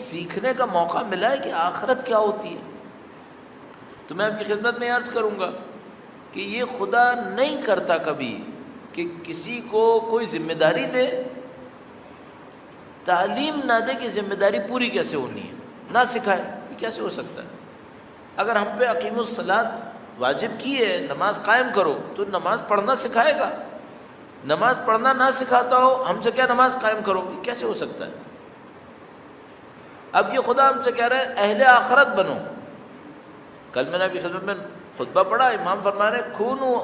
سیکھنے کا موقع ملا ہے کہ آخرت کیا ہوتی ہے. تو میں آپ کی خدمت میں عرض کروں گا کہ یہ خدا نہیں کرتا کبھی کہ کسی کو کوئی ذمہ داری دے، تعلیم نہ دے کہ ذمہ داری پوری کیسے ہونی ہے، نہ سکھائے. یہ کیسے ہو سکتا ہے؟ اگر ہم پہ اقیموا الصلاۃ واجب کی ہے، نماز قائم کرو، تو نماز پڑھنا سکھائے گا. نماز پڑھنا نہ سکھاتا ہو، ہم سے کیا نماز قائم کرو؟ یہ کیسے ہو سکتا ہے؟ اب یہ خدا ہم سے کہہ رہا ہے اہل آخرت بنو. کل میں نے ابھی خدمت میں خطبہ پڑھا، امام فرما رہے کونوا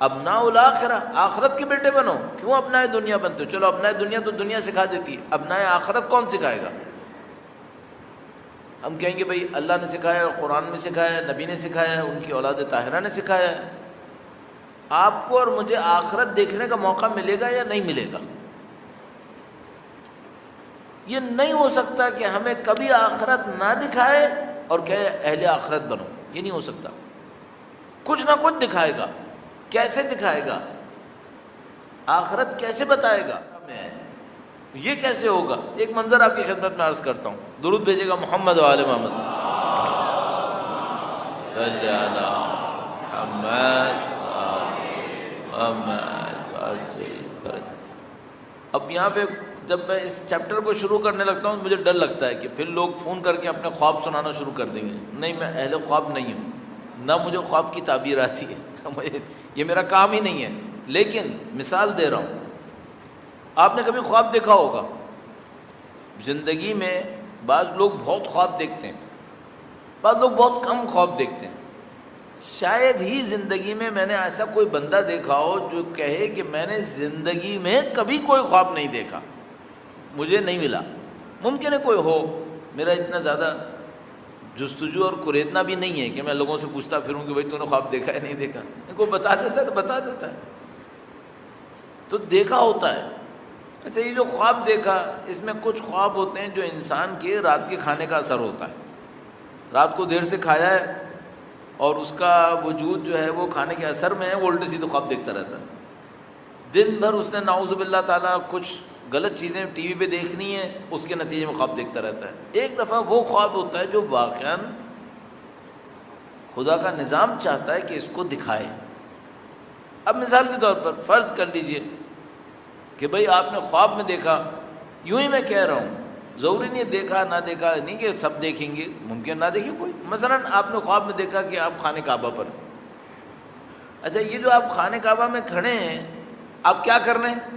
ابناء الآخرہ، آخرت کے بیٹے بنو. کیوں ابناء دنیا بنتے ہو؟ چلو ابناء دنیا تو دنیا سکھا دیتی ہے، ابناء آخرت کون سکھائے گا؟ ہم کہیں گے بھئی اللہ نے سکھایا، قرآن میں سکھایا، نبی نے سکھایا، ان کی اولاد طاہرہ نے سکھایا. آپ کو اور مجھے آخرت دیکھنے کا موقع ملے گا یا نہیں ملے گا؟ یہ نہیں ہو سکتا کہ ہمیں کبھی آخرت نہ دکھائے اور کہے اہل آخرت بنو. یہ نہیں ہو سکتا. کچھ نہ کچھ دکھائے گا. کیسے دکھائے گا؟ آخرت کیسے بتائے گا؟ یہ کیسے ہوگا؟ ایک منظر آپ کی خدمت میں عرض کرتا ہوں. درود بھیجے گا محمد و آل محمد. صلی علی محمد. اب یہاں پہ جب میں اس چیپٹر کو شروع کرنے لگتا ہوں مجھے ڈر لگتا ہے کہ پھر لوگ فون کر کے اپنے خواب سنانا شروع کر دیں گے. نہیں، میں اہل خواب نہیں ہوں، نہ مجھے خواب کی تعبیر آتی ہے، یہ میرا کام ہی نہیں ہے. لیکن مثال دے رہا ہوں. آپ نے کبھی خواب دیکھا ہوگا؟ زندگی میں بعض لوگ بہت خواب دیکھتے ہیں، بعض لوگ بہت کم خواب دیکھتے ہیں. شاید ہی زندگی میں نے ایسا کوئی بندہ دیکھا ہو جو کہے کہ میں نے زندگی میں کبھی کوئی خواب نہیں دیکھا، مجھے نہیں ملا. ممکن ہے کوئی ہو، میرا اتنا زیادہ جستجو اور کریدنا بھی نہیں ہے کہ میں لوگوں سے پوچھتا پھروں کہ بھائی تو نے خواب دیکھا ہے نہیں دیکھا. کوئی بتا دیتا ہے تو بتا دیتا ہے، تو دیکھا ہوتا ہے. اچھا، یہ جو خواب دیکھا، اس میں کچھ خواب ہوتے ہیں جو انسان کے رات کے کھانے کا اثر ہوتا ہے. رات کو دیر سے کھایا ہے اور اس کا وجود جو ہے وہ کھانے کے اثر میں ہے، وہ الٹے سیدھے خواب دیکھتا رہتا ہے. دن بھر اس نے نعوذ باللہ تعالیٰ کچھ غلط چیزیں ٹی وی پہ دیکھنی ہے، اس کے نتیجے میں خواب دیکھتا رہتا ہے. ایک دفعہ وہ خواب ہوتا ہے جو واقعاً خدا کا نظام چاہتا ہے کہ اس کو دکھائے. اب مثال کے طور پر فرض کر لیجئے کہ بھئی آپ نے خواب میں دیکھا، یوں ہی میں کہہ رہا ہوں، ضروری نہیں دیکھا نہ دیکھا نہیں کہ سب دیکھیں گے، ممکن نہ دیکھیں کوئی. مثلاً آپ نے خواب میں دیکھا کہ آپ خانہ کعبہ پر. اچھا، یہ جو آپ خانہ کعبہ میں کھڑے ہیں، آپ کیا کر رہے ہیں؟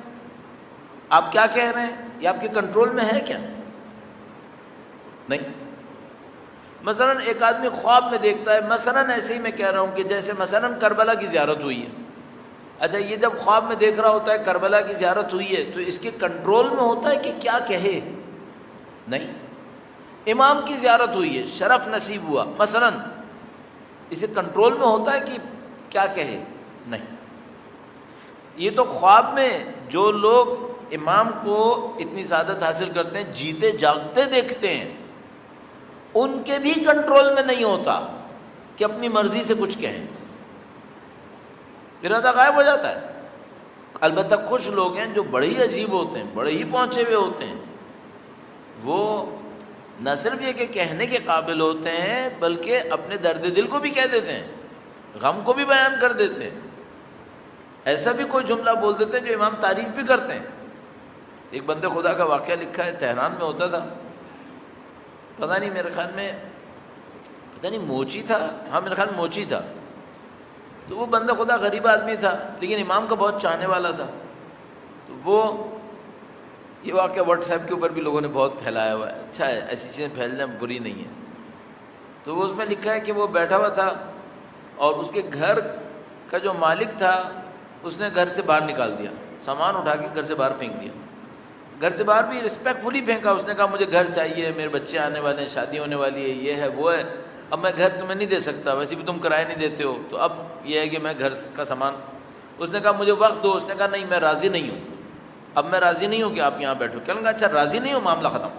آپ کیا کہہ رہے ہیں؟ یہ آپ کے کنٹرول میں ہے کیا؟ نہیں. مثلاً ایک آدمی خواب میں دیکھتا ہے، مثلاً ایسے ہی میں کہہ رہا ہوں کہ جیسے مثلاً کربلا کی زیارت ہوئی ہے. اچھا، یہ جب خواب میں دیکھ رہا ہوتا ہے کربلا کی زیارت ہوئی ہے، تو اس کے کنٹرول میں ہوتا ہے کہ کیا کہے؟ نہیں. امام کی زیارت ہوئی ہے، شرف نصیب ہوا، مثلاً اسے کنٹرول میں ہوتا ہے کہ کیا کہے؟ نہیں. یہ تو خواب میں جو لوگ امام کو اتنی سعادت حاصل کرتے ہیں، جیتے جاگتے دیکھتے ہیں، ان کے بھی کنٹرول میں نہیں ہوتا کہ اپنی مرضی سے کچھ کہیں. ارادہ غائب ہو جاتا ہے. البتہ کچھ لوگ ہیں جو بڑے ہی عجیب ہوتے ہیں، بڑے ہی پہنچے ہوئے ہوتے ہیں. وہ نہ صرف یہ کہ کہنے کے قابل ہوتے ہیں بلکہ اپنے درد دل کو بھی کہہ دیتے ہیں، غم کو بھی بیان کر دیتے ہیں. ایسا بھی کوئی جملہ بول دیتے ہیں جو امام تعریف بھی کرتے ہیں. ایک بندے خدا کا واقعہ لکھا ہے، تہران میں ہوتا تھا، پتہ نہیں میرے خیال میں پتہ نہیں موچی تھا، ہاں میرے خیال میں موچی تھا. تو وہ بندہ خدا غریب آدمی تھا لیکن امام کا بہت چاہنے والا تھا. تو وہ یہ واقعہ واٹس ایپ کے اوپر بھی لوگوں نے بہت پھیلایا ہوا ہے. اچھا ہے، ایسی چیزیں پھیلنا بری نہیں ہے. تو وہ اس میں لکھا ہے کہ وہ بیٹھا ہوا تھا اور اس کے گھر کا جو مالک تھا اس نے گھر سے باہر نکال دیا، سامان اٹھا کے گھر سے باہر پھینک دیا. گھر سے باہر بھی رسپیکٹفلی پھینکا. اس نے کہا مجھے گھر چاہیے، میرے بچے آنے والے ہیں، شادی ہونے والی ہے، یہ ہے وہ ہے، اب میں گھر تمہیں نہیں دے سکتا، ویسے بھی تم کرایہ نہیں دیتے ہو، تو اب یہ ہے کہ میں گھر کا سامان. اس نے کہا مجھے وقت دو. اس نے کہا نہیں، میں راضی نہیں ہوں، اب میں راضی نہیں ہوں کہ آپ یہاں بیٹھو. کہنے لگا اچھا راضی نہیں ہو، معاملہ ختم،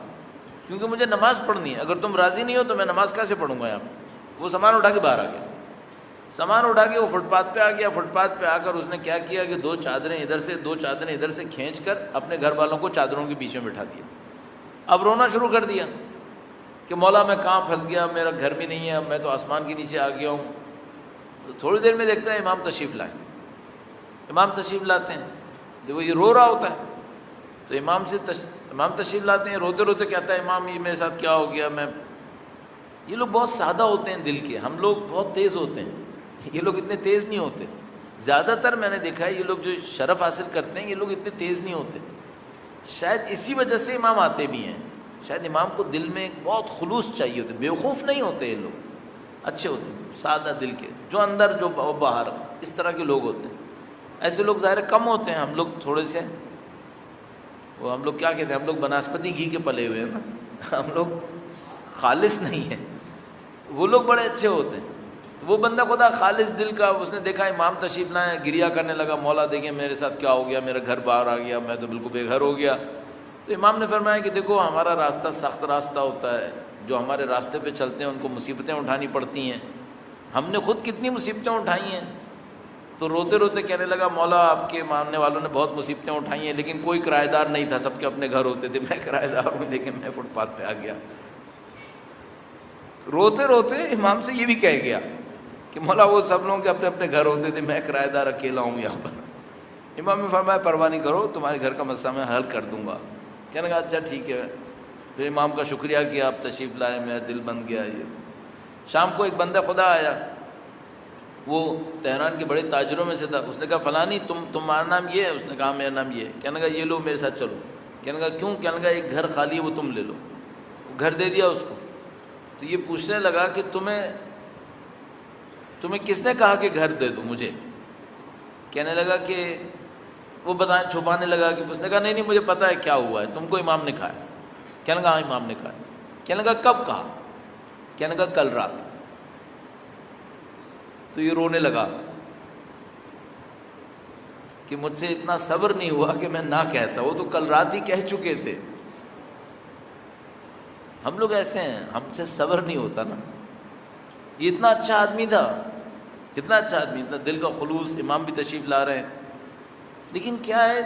کیونکہ مجھے نماز پڑھنی ہے. اگر تم راضی نہیں ہو تو میں نماز کیسے پڑھوں گا یہاں پہ. وہ سامان اٹھا کے باہر آ گیا. سامان اٹھا کے وہ فٹ پاتھ پہ آ گیا. فٹ پاتھ پہ آ کر اس نے کیا کیا کہ دو چادریں ادھر سے دو چادریں ادھر سے کھینچ کر اپنے گھر والوں کو چادروں کے پیچھے میں بٹھا دیا. اب رونا شروع کر دیا. کہ مولا میں کہاں پھنس گیا، میرا گھر بھی نہیں ہے، میں تو آسمان کے نیچے آ گیا ہوں. تو تھوڑی دیر میں دیکھتا ہے امام تشریف لائے. امام تشریف لاتے ہیں تو وہ یہ رو رہا ہوتا ہے. تو امام تشریف لاتے ہیں، روتے روتے کہتا ہے امام یہ میرے ساتھ کیا ہو گیا. یہ لوگ بہت سادہ ہوتے ہیں دل کے، ہم لوگ بہت تیز ہوتے ہیں، یہ لوگ اتنے تیز نہیں ہوتے. زیادہ تر میں نے دیکھا ہے یہ لوگ جو شرف حاصل کرتے ہیں یہ لوگ اتنے تیز نہیں ہوتے. شاید اسی وجہ سے امام آتے بھی ہیں. شاید امام کو دل میں بہت خلوص چاہیے ہوتے، بیوقوف نہیں ہوتے یہ لوگ، اچھے ہوتے ہیں، سادہ دل کے، جو اندر جو باہر، اس طرح کے لوگ ہوتے ہیں. ایسے لوگ ظاہر کم ہوتے ہیں. ہم لوگ تھوڑے سے وہ ہم لوگ کیا کہتے ہیں، ہم لوگ بناسپتی گھی کے پلے ہوئے ہیں نا، ہم لوگ خالص نہیں ہیں. وہ لوگ بڑے اچھے ہوتے ہیں. تو وہ بندہ خدا خالص دل کا، اس نے دیکھا امام تشریف لائے، گریا کرنے لگا، مولا دیکھیں میرے ساتھ کیا ہو گیا، میرا گھر باہر آ گیا، میں تو بالکل بے گھر ہو گیا. تو امام نے فرمایا کہ دیکھو ہمارا راستہ سخت راستہ ہوتا ہے، جو ہمارے راستے پہ چلتے ہیں ان کو مصیبتیں اٹھانی پڑتی ہیں. ہم نے خود کتنی مصیبتیں اٹھائی ہیں. تو روتے روتے کہنے لگا مولا آپ کے ماننے والوں نے بہت مصیبتیں اٹھائی ہیں، لیکن کوئی کرایہ دار نہیں تھا، سب کے اپنے گھر ہوتے تھے، میں کرایہ دار ہوں لیکن میں فٹ پاتھ پہ آ گیا. روتے روتے امام سے یہ بھی کہہ گیا کہ مولا وہ سب لوگ کے اپنے اپنے گھر ہوتے تھے، میں کرایہ دار اکیلا ہوں یہاں پر. امام نے فرمایا پرواہ نہیں کرو، تمہارے گھر کا مسئلہ میں حل کر دوں گا. کہنے لگا اچھا ٹھیک ہے. پھر امام کا شکریہ کیا، آپ تشریف لائے، میرا دل بن گیا. یہ شام کو ایک بندہ خدا آیا، وہ تہران کے بڑے تاجروں میں سے تھا. اس نے کہا فلانی تمہارا نام یہ ہے؟ اس نے کہا میرا نام یہ ہے. کہنے لگا یہ لو میرے ساتھ چلو. کہنے لگا کیوں؟ کہنے لگا ایک گھر خالی ہے وہ تم لے لو. وہ گھر دے دیا اس کو. تو یہ پوچھنے لگا کہ تمہیں کس نے کہا کہ گھر دے دو مجھے؟ کہنے لگا کہ وہ بتائیں، چھپانے لگا کہ اس نے کہا نہیں مجھے پتہ ہے کیا ہوا ہے، تم کو امام نے کہا ہے. کہنے لگا ہاں امام نے کہا ہے. کہنے لگا کب کہا؟ کہنے لگا کل رات. تو یہ رونے لگا کہ مجھ سے اتنا صبر نہیں ہوا کہ میں نہ کہتا، وہ تو کل رات ہی کہہ چکے تھے. ہم لوگ ایسے ہیں، ہم سے صبر نہیں ہوتا نا. یہ اتنا اچھا آدمی تھا، کتنا اچھا آدمی، اتنا دل کا خلوص. امام بھی تشریف لا رہے ہیں، لیکن کیا ہے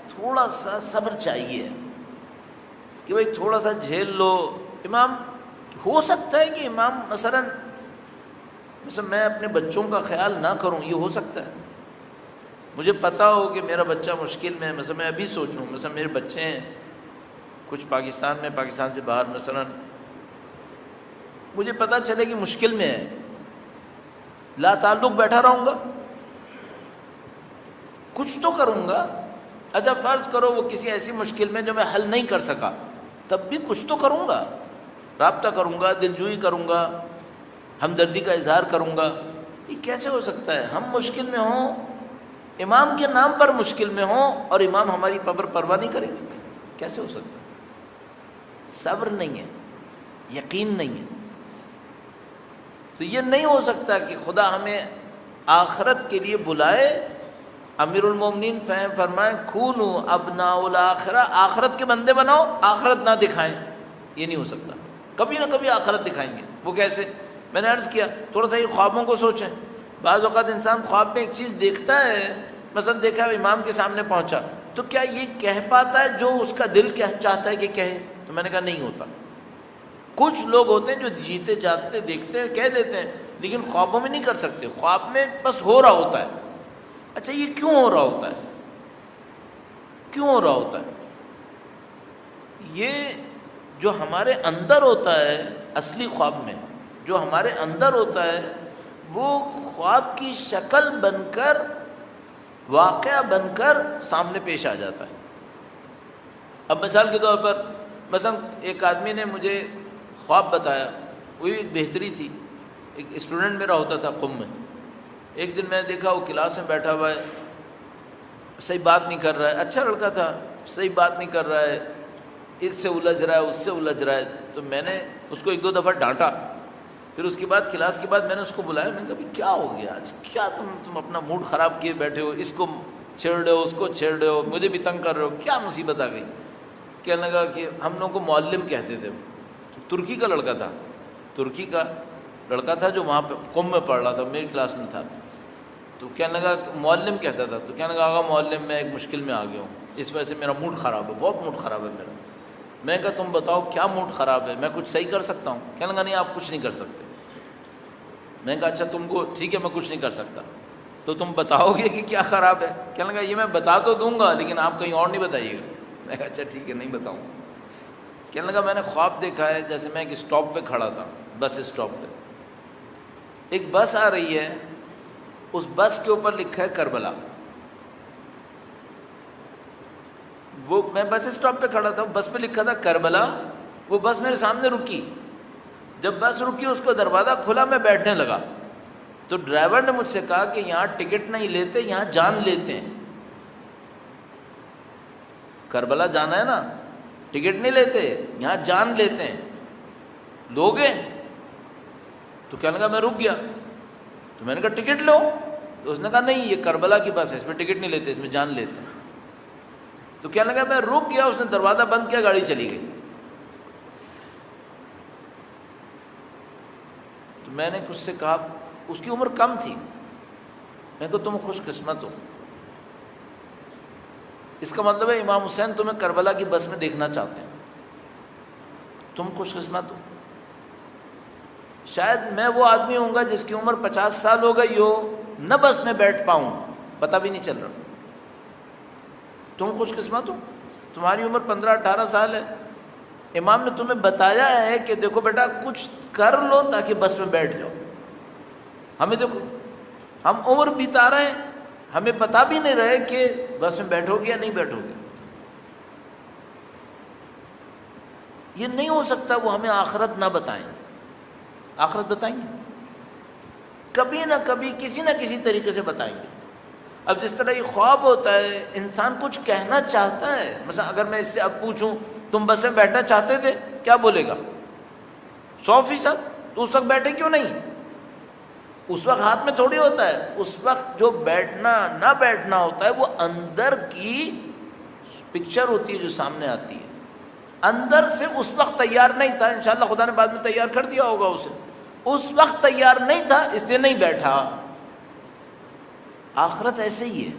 تھوڑا سا صبر چاہیے کہ بھائی تھوڑا سا جھیل لو. امام ہو سکتا ہے کہ امام مثلا میں اپنے بچوں کا خیال نہ کروں، یہ ہو سکتا ہے. مجھے پتہ ہو کہ میرا بچہ مشکل میں ہے، مثلا میں ابھی سوچوں مثلا میرے بچے ہیں کچھ پاکستان میں، پاکستان سے باہر، مثلا مجھے پتہ چلے کہ مشکل میں ہے، لا تعلق بیٹھا رہوں گا؟ کچھ تو کروں گا. اچھا فرض کرو وہ کسی ایسی مشکل میں جو میں حل نہیں کر سکا، تب بھی کچھ تو کروں گا، رابطہ کروں گا، دلجوئی کروں گا، ہمدردی کا اظہار کروں گا. یہ کیسے ہو سکتا ہے ہم مشکل میں ہوں، امام کے نام پر مشکل میں ہوں، اور امام ہماری پرواہ نہیں کریں گے؟ کیسے ہو سکتا ہے؟ صبر نہیں ہے، یقین نہیں ہے. تو یہ نہیں ہو سکتا کہ خدا ہمیں آخرت کے لیے بلائے. امیر المومنین فہم فرمائیں کھونو ابناء الآخرہ، آخرت کے بندے بناؤ، آخرت نہ دکھائیں. یہ نہیں ہو سکتا. کبھی نہ کبھی آخرت دکھائیں گے. وہ کیسے؟ میں نے عرض کیا تھوڑا سا یہ خوابوں کو سوچیں. بعض اوقات انسان خواب میں ایک چیز دیکھتا ہے، مثلا دیکھا امام کے سامنے پہنچا، تو کیا یہ کہہ پاتا ہے جو اس کا دل چاہتا ہے کہ کہے؟ تو میں نے کہا نہیں ہوتا. کچھ لوگ ہوتے ہیں جو جیتے جاگتے دیکھتے ہیں کہہ دیتے ہیں، لیکن خوابوں میں نہیں کر سکتے. خواب میں بس ہو رہا ہوتا ہے. اچھا یہ کیوں ہو رہا ہوتا ہے؟ کیوں ہو رہا ہوتا ہے؟ یہ جو ہمارے اندر ہوتا ہے، اصلی خواب میں جو ہمارے اندر ہوتا ہے، وہ خواب کی شکل بن کر، واقعہ بن کر سامنے پیش آ جاتا ہے. اب مثال کے طور پر مثلا ایک آدمی نے مجھے خواب بتایا، وہی بہتری تھی. ایک اسٹوڈنٹ میرا ہوتا تھا قم میں. ایک دن میں نے دیکھا وہ کلاس میں بیٹھا ہوا ہے، صحیح بات نہیں کر رہا ہے. اچھا لڑکا تھا، صحیح بات نہیں کر رہا ہے، اس سے الجھ رہا ہے، اس سے الجھ رہا ہے. تو میں نے اس کو ایک دو دفعہ ڈانٹا. پھر اس کے بعد کلاس کے بعد میں نے اس کو بلایا. میں نے کہا بھائی کیا ہو گیا آج، کیا تم اپنا موڈ خراب کیے بیٹھے ہو، اس کو چھیڑ رہے ہو، اس کو چھیڑ رہے ہو، مجھے بھی تنگ کر رہے ہو، کیا مصیبت آ گئی؟ کہنے لگا کہ ہم لوگوں کو معلم کہتے تھے. ترکی کا لڑکا تھا، ترکی کا لڑکا تھا جو وہاں پہ قم میں پڑھ رہا تھا، میری کلاس میں تھا. تو کہنے لگا معلم کہتا تھا. تو کہنے لگا آگا معلم میں ایک مشکل میں آ گیا ہوں، اس وجہ سے میرا موڈ خراب ہے، بہت موڈ خراب ہے میرا. میں کہا تم بتاؤ کیا موڈ خراب ہے، میں کچھ صحیح کر سکتا ہوں؟ کہنے لگا نہیں آپ کچھ نہیں کر سکتے۔ میں کہا اچھا تم کو ٹھیک ہے میں کچھ نہیں کر سکتا، تو تم بتاؤ گے کہ کیا خراب ہے؟ کہنے لگا یہ میں بتا تو دوں گا لیکن آپ کہیں اور نہیں بتائیے گا۔ میں کہا اچھا ٹھیک ہے نہیں بتاؤں۔ کہنے لگا میں نے خواب دیکھا ہے، جیسے میں ایک اسٹاپ پہ کھڑا تھا، بس اسٹاپ پہ ایک بس آ رہی ہے، اس بس کے اوپر لکھا ہے کربلا۔ وہ میں بس اسٹاپ پہ کھڑا تھا، بس پہ لکھا تھا کربلا، وہ بس میرے سامنے رکی، جب بس رکی اس کا دروازہ کھلا، میں بیٹھنے لگا تو ڈرائیور نے مجھ سے کہا کہ یہاں ٹکٹ نہیں لیتے، یہاں جان لیتے ہیں۔ کربلا جانا ہے نا، ٹکٹ نہیں لیتے، یہاں جان لیتے ہیں، لوگے؟ تو کہنے لگا میں رک گیا، تو میں نے کہا ٹکٹ لو، تو اس نے کہا نہیں یہ کربلا کی بس ہے، اس میں ٹکٹ نہیں لیتے، اس میں جان لیتے ہیں۔ تو کہنے لگا میں رک گیا، اس نے دروازہ بند کیا، گاڑی چلی گئی۔ تو میں نے اس سے کہا، اس کی عمر کم تھی، میں کہا تم خوش قسمت ہو، اس کا مطلب ہے امام حسین تمہیں کربلا کی بس میں دیکھنا چاہتے ہیں، تم خوش قسمت ہو۔ شاید میں وہ آدمی ہوں گا جس کی عمر 50 سال ہو گئی ہو، نہ بس میں بیٹھ پاؤں، پتہ بھی نہیں چل رہا، تم خوش قسمت ہو۔ تمہاری عمر 15-18 سال ہے، امام نے تمہیں بتایا ہے کہ دیکھو بیٹا کچھ کر لو تاکہ بس میں بیٹھ جاؤ۔ ہمیں دیکھو، ہم عمر بتا رہے ہیں، ہمیں بتا بھی نہیں رہے کہ بس میں بیٹھو گے یا نہیں بیٹھو گے۔ یہ نہیں ہو سکتا وہ ہمیں آخرت نہ بتائیں، آخرت بتائیں گے، کبھی نہ کبھی کسی نہ کسی طریقے سے بتائیں گے۔ اب جس طرح یہ خواب ہوتا ہے، انسان کچھ کہنا چاہتا ہے، مثلا اگر میں اس سے اب پوچھوں تم بس میں بیٹھنا چاہتے تھے، کیا بولے گا؟ 100%۔ تو اس وقت بیٹھے کیوں نہیں؟ اس وقت ہاتھ میں تھوڑی ہوتا ہے، اس وقت جو بیٹھنا نہ بیٹھنا ہوتا ہے وہ اندر کی پکچر ہوتی ہے جو سامنے آتی ہے، اندر سے اس وقت تیار نہیں تھا، انشاءاللہ خدا نے بعد میں تیار کر دیا ہوگا اسے، اس وقت تیار نہیں تھا اس لیے نہیں بیٹھا۔ آخرت ایسے ہی ہے،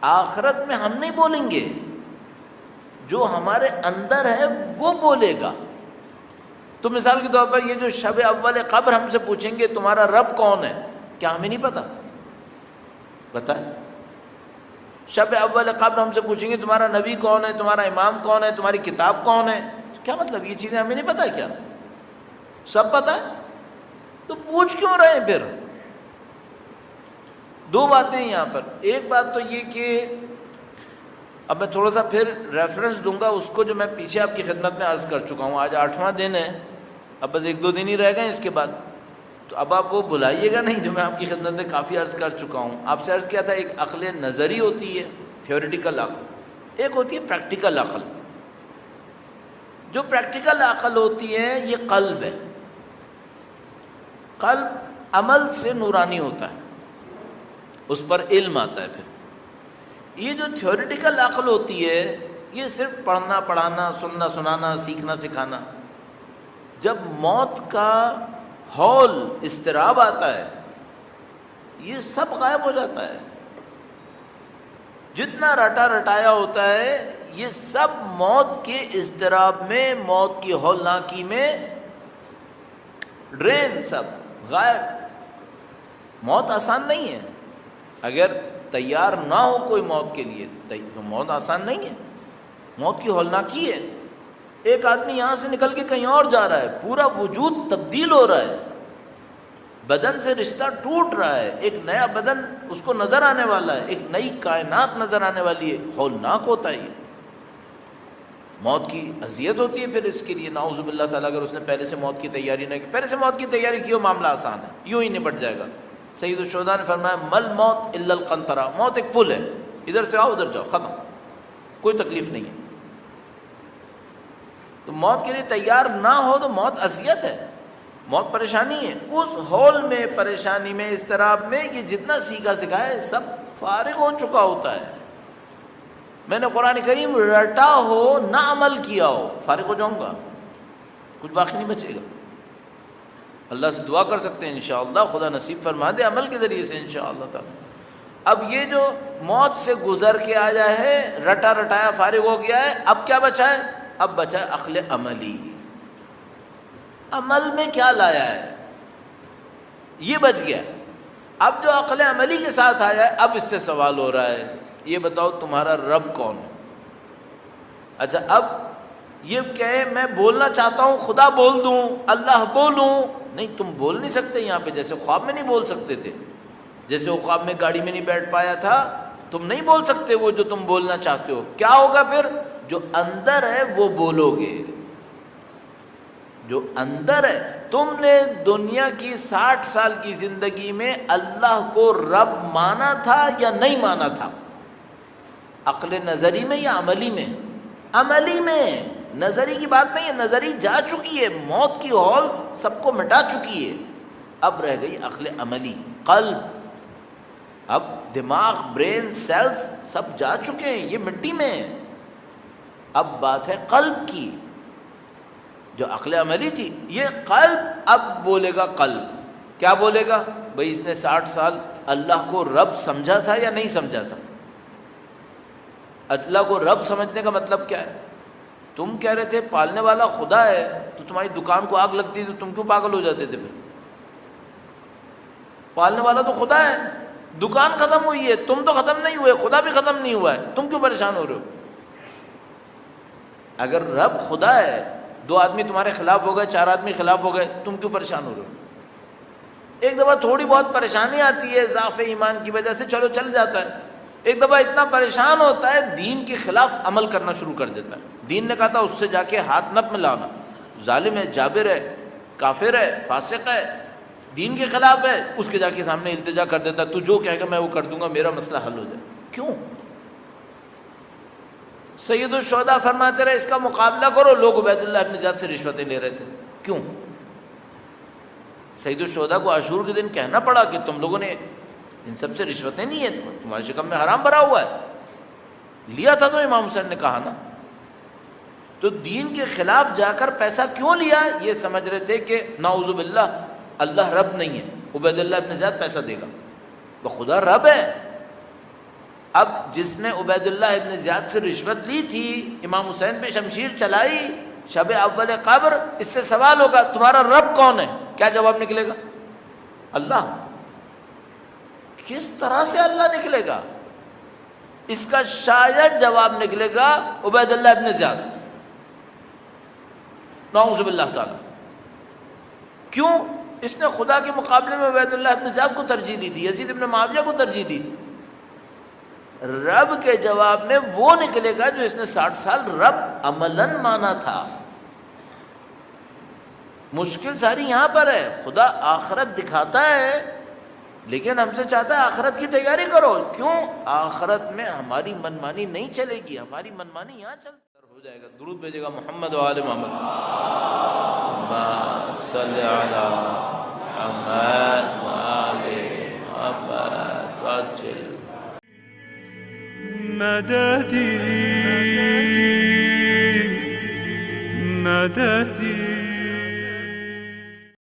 آخرت میں ہم نہیں بولیں گے، جو ہمارے اندر ہے وہ بولے گا۔ تو مثال کے طور پر یہ جو شب اول قبر ہم سے پوچھیں گے تمہارا رب کون ہے، کیا ہمیں نہیں پتا؟ بتائیں۔ شب اول قبر ہم سے پوچھیں گے تمہارا نبی کون ہے، تمہارا امام کون ہے، تمہاری کتاب کون ہے، کیا مطلب یہ چیزیں ہمیں نہیں پتا کیا؟ سب پتا ہے، تو پوچھ کیوں رہے ہیں پھر؟ دو باتیں ہیں یہاں پر، ایک بات تو یہ کہ اب میں تھوڑا سا پھر ریفرنس دوں گا اس کو جو میں پیچھے آپ کی خدمت میں عرض کر چکا ہوں، آج 8واں دن ہے، اب بس 1-2 دن ہی رہ گئے اس کے بعد، تو اب آپ وہ بلائیے گا نہیں جو میں آپ کی خدمت میں کافی عرض کر چکا ہوں۔ آپ سے عرض کیا تھا، ایک عقل نظری ہوتی ہے، تھیوریٹیکل عقل، ایک ہوتی ہے پریکٹیکل عقل۔ جو پریکٹیکل عقل ہوتی ہے یہ قلب ہے، قلب عمل سے نورانی ہوتا ہے، اس پر علم آتا ہے۔ پھر یہ جو تھیوریٹیکل عقل ہوتی ہے یہ صرف پڑھنا پڑھانا، سننا سنانا، سیکھنا سکھانا۔ جب موت کا ہول اضطراب آتا ہے یہ سب غائب ہو جاتا ہے، جتنا رٹا رٹایا ہوتا ہے یہ سب موت کے اضطراب میں، موت کی ہولناکی میں ڈرین، سب غائب۔ موت آسان نہیں ہے، اگر تیار نہ ہو کوئی موت کے لیے تو موت آسان نہیں ہے، موت کی ہولناکی ہے۔ ایک آدمی یہاں سے نکل کے کہیں اور جا رہا ہے، پورا وجود تبدیل ہو رہا ہے، بدن سے رشتہ ٹوٹ رہا ہے، ایک نیا بدن اس کو نظر آنے والا ہے، ایک نئی کائنات نظر آنے والی ہے، ہولناک ہوتا ہے یہ۔ موت کی اذیت ہوتی ہے پھر اس کے لیے، نعوذ باللہ تعالیٰ، اگر اس نے پہلے سے موت کی تیاری نہ کی، پہلے سے موت کی تیاری کی ہو معاملہ آسان ہے، یوں ہی نپٹ جائے گا۔ سید الشہداء نے فرمایا مل موت الا القنطرہ، موت ایک پل ہے، ادھر سے آؤ ادھر جاؤ، ختم، کوئی تکلیف نہیں ہے۔ تو موت کے لیے تیار نہ ہو تو موت اذیت ہے، موت پریشانی ہے۔ اس ہول میں، پریشانی میں، اضطراب میں یہ جتنا سیکھا سکھایا ہے سب فارغ ہو چکا ہوتا ہے۔ میں نے قرآن کریم رٹا ہو نہ عمل کیا ہو، فارغ ہو جاؤں گا، کچھ باقی نہیں بچے گا۔ اللہ سے دعا کر سکتے ہیں انشاءاللہ خدا نصیب فرما دے عمل کے ذریعے سے انشاءاللہ تعالی۔ اب یہ جو موت سے گزر کے آیا ہے، رٹا رٹایا فارغ ہو گیا ہے، اب کیا بچا ہے؟ اب بچا ہے عقل عملی، عمل میں کیا لایا ہے، یہ بچ گیا۔ اب جو عقل عملی کے ساتھ آیا ہے، اب اس سے سوال ہو رہا ہے، یہ بتاؤ تمہارا رب کون ہے؟ اچھا اب یہ کہے میں بولنا چاہتا ہوں، خدا بول دوں، اللہ بولوں، نہیں، تم بول نہیں سکتے یہاں پہ، جیسے خواب میں نہیں بول سکتے تھے، جیسے وہ خواب میں گاڑی میں نہیں بیٹھ پایا تھا، تم نہیں بول سکتے وہ جو تم بولنا چاہتے ہو۔ کیا ہوگا پھر؟ جو اندر ہے وہ بولو گے، جو اندر ہے۔ تم نے دنیا کی 60 سال کی زندگی میں اللہ کو رب مانا تھا یا نہیں مانا تھا؟ عقل نظری میں یا عملی میں؟ عملی میں، نظری کی بات نہیں ہے، نظری جا چکی ہے، موت کی ہول سب کو مٹا چکی ہے، اب رہ گئی عقل عملی، قلب۔ اب دماغ، برین، سیلز سب جا چکے ہیں، یہ مٹی میں ہے، اب بات ہے قلب کی، جو عقل عملی تھی، یہ قلب اب بولے گا۔ قلب کیا بولے گا؟ بھئی اس نے 60 سال اللہ کو رب سمجھا تھا یا نہیں سمجھا تھا؟ اللہ کو رب سمجھنے کا مطلب کیا ہے؟ تم کہہ رہے تھے پالنے والا خدا ہے، تو تمہاری دکان کو آگ لگتی تو تم کیوں پاگل ہو جاتے تھے؟ پھر پالنے والا تو خدا ہے، دکان ختم ہوئی ہے، تم تو ختم نہیں ہوئے، خدا بھی ختم نہیں ہوا ہے، تم کیوں پریشان ہو رہے ہو؟ اگر رب خدا ہے، 2 آدمی تمہارے خلاف ہو گئے، 4 آدمی خلاف ہو گئے، تم کیوں پریشان ہو رہے ہو؟ ایک دفعہ تھوڑی بہت پریشانی آتی ہے ضعف ایمان کی وجہ سے، چلو چل جاتا ہے، ایک دفعہ اتنا پریشان ہوتا ہے دین کے خلاف عمل کرنا شروع کر دیتا ہے۔ دین نے کہا تھا اس سے جا کے ہاتھ نہ ملانا، ظالم ہے، جابر ہے، کافر ہے، فاسق ہے، دین کے خلاف ہے، اس کے جا کے سامنے التجا کر دیتا ہے، تو جو کہے گا میں وہ کر دوں گا، میرا مسئلہ حل ہو جائے۔ کیوں؟ سید الشہداء فرماتے رہے اس کا مقابلہ کرو، لوگ عبید اللہ ابن زیاد سے رشوتیں لے رہے تھے، کیوں؟ سید الشہداء کو عاشور کے دن کہنا پڑا کہ تم لوگوں نے ان سب سے رشوتیں نہیں ہیں، تمہارے شکم میں حرام بھرا ہوا ہے، لیا تھا تو امام حسین نے کہا نا۔ تو دین کے خلاف جا کر پیسہ کیوں لیا؟ یہ سمجھ رہے تھے کہ نعوذ باللہ اللہ رب نہیں ہے، عبید اللہ ابن زیاد پیسہ دے گا، وہ خدا رب ہے۔ اب جس نے عبید اللہ ابن زیاد سے رشوت لی تھی، امام حسین پہ شمشیر چلائی شب اول قبر، اس سے سوال ہوگا تمہارا رب کون ہے؟ کیا جواب نکلے گا؟ اللہ۔ کس طرح سے اللہ نکلے گا؟ اس کا شاید جواب نکلے گا عبید اللہ ابن زیاد، نعوذ باللہ تعالی۔ کیوں؟ اس نے خدا کے مقابلے میں عبید اللہ ابن زیاد کو ترجیح دی تھی، یزید ابن معاویہ کو ترجیح دی تھی۔ رب کے جواب میں وہ نکلے گا جو اس نے 60 سال رب عملاً مانا تھا۔ مشکل ساری یہاں پر ہے، خدا آخرت دکھاتا ہے لیکن ہم سے چاہتا ہے آخرت کی تیاری کرو۔ کیوں؟ آخرت میں ہماری منمانی نہیں چلے گی، ہماری منمانی یہاں ہو جائے گا۔ درود بھیجے گا محمد و آل محمد، اللہم صلی علی محمد و آل محمد وعجل مددی مددی